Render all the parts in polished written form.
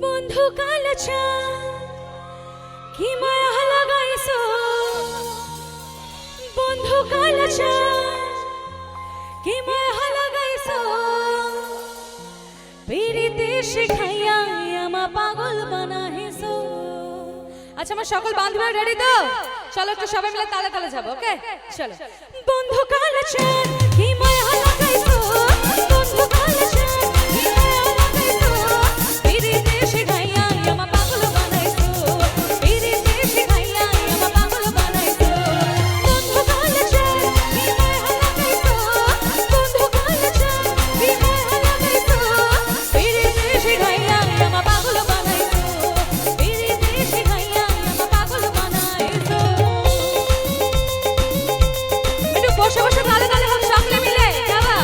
বন্ধু কালচা কি মায়া লাগাইছো বন্ধু কালচা কি মায়া লাগাইছো পিরিতে শিখাইয়া আমা পাগল বানাইছো। আচ্ছা আমার সকল বান্ধবীরা রেডি তো? চলো একটু সবাই মিলে তালে তালে যাবো, ওকে? চলো। বন্ধু কালচা কি মায়া লাগাইছো বন্ধু কালচা কি মায়া লাগাইছো পিরিতে শিখাইয়া আমা পাগল বানাইছো পিরিতে শিখাইয়া আমা পাগল বানাইছো। বন্ধু কালচা কি মায়া লাগাইছো বন্ধু কালচা কি মায়া লাগাইছো পিরিতে শিখাইয়া আমা পাগল বানাইছো পিরিতে শিখাইয়া আমা পাগল বানাইছো। একটু বসে বসে তালে তালে হোক সকলে মিলে যাবা।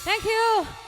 Thank you.